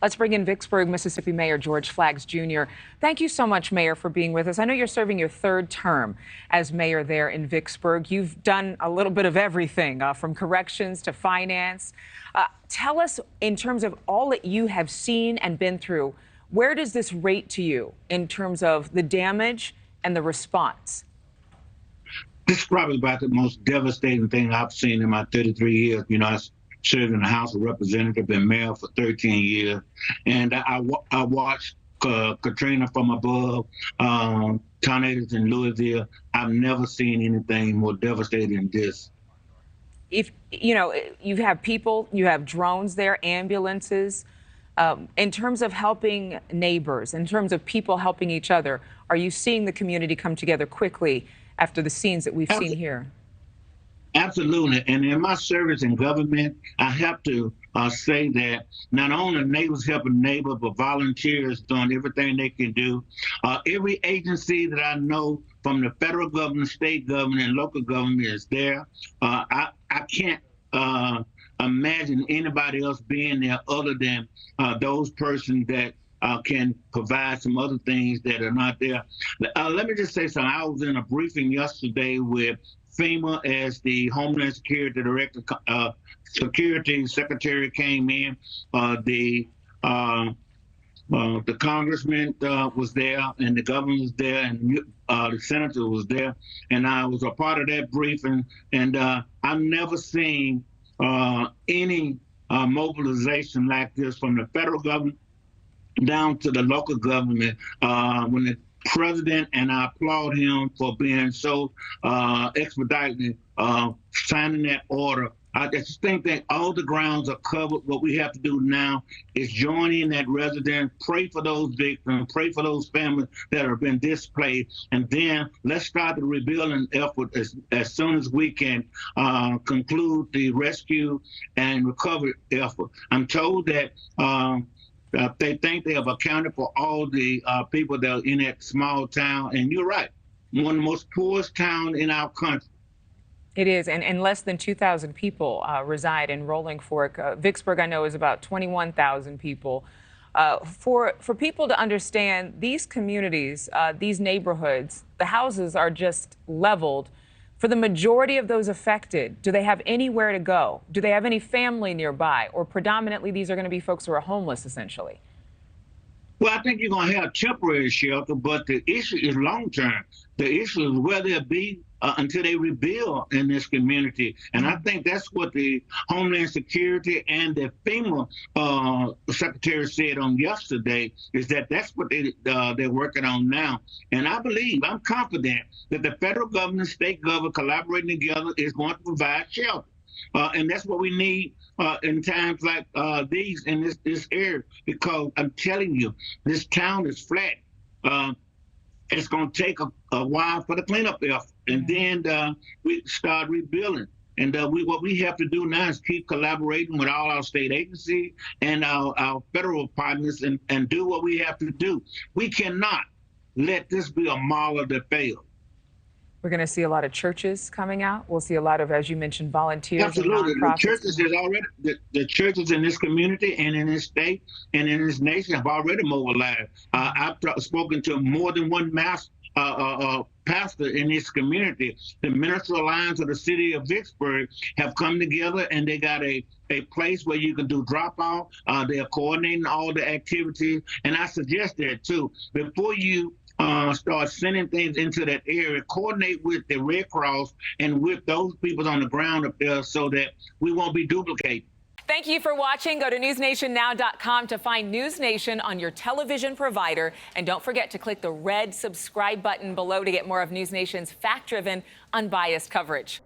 Let's bring in Vicksburg, Mississippi Mayor George Flaggs Jr. Thank you so much, Mayor, for being with us. I know you're serving your third term as mayor there in Vicksburg. You've done a little bit of everything, from corrections to finance. Tell us, in terms of all that you have seen and been through, where does this rate to you in terms of the damage and the response? This is probably about the most devastating thing I've seen in my 33 years. You know, I served in the House of Representatives, been mayor for 13 years, and I watched Katrina from above, tornadoes in Louisville. I've never seen anything more devastating than this. If you know, you have people, you have drones there, ambulances. In terms of helping neighbors, in terms of people helping each other, are you seeing the community come together quickly after the scenes that we've seen here? Absolutely. And in my service in government, I have to say that not only neighbors helping neighbors, but volunteers doing everything they can do. Every agency that I know, from the federal government, state government, and local government, is there. I can't imagine anybody else being there other than those persons that can provide some other things that are not there. Let me just say something. I was in a briefing yesterday with FEMA as the Homeland Security Director. Security Secretary came in. The congressman was there, and the governor was there, and the senator was there, and I was a part of that briefing. And I've never seen any mobilization like this from the federal government down to the local government. When the president, and I applaud him for being so expeditiously signing that order. I just think that all the grounds are covered. What we have to do now is join in that resident, pray for those victims, pray for those families that have been displaced, and then let's start the rebuilding effort as soon as we can conclude the rescue and recovery effort. I'm told that they think they have accounted for all the people that are in that small town, and you're right, one of the most poorest towns in our country. It is, and less than 2,000 people reside in Rolling Fork. Vicksburg, I know, is about 21,000 people. For people to understand, these communities, these neighborhoods, the houses are just leveled. For the majority of those affected, do they have anywhere to go? Do they have any family nearby? Or predominantly, these are going to be folks who are homeless, essentially? Well, I think you're going to have temporary shelter, but the issue is long-term. The issue is where they'll be until they rebuild in this community. And I think that's what the Homeland Security and the FEMA secretary said on yesterday, is that that's what they're working on now. And I believe, I'm confident that the federal government, state government collaborating together is going to provide shelter. And that's what we need in times like these in this area, because I'm telling you, this town is flat. It's going to take a while for the cleanup effort, and then we start rebuilding. And what we have to do now is keep collaborating with all our state agencies and our federal partners and do what we have to do. We cannot let this be a model that fails. We're going to see a lot of churches coming out. We'll see a lot of, as you mentioned, volunteers. Absolutely. And nonprofits. The churches is already the churches in this community and in this state and in this nation have already mobilized. I've spoken to more than one pastor in this community. The Minister Alliance of the city of Vicksburg have come together, and they got a place where you can do drop off. They're coordinating all the activities, and I suggest that too. Before you start sending things into that area, coordinate with the Red Cross and with those people on the ground up there so that we won't be duplicated. Thank you for watching. Go to newsnationnow.com to find NewsNation on your television provider. And don't forget to click the red subscribe button below to get more of NewsNation's fact-driven, unbiased coverage.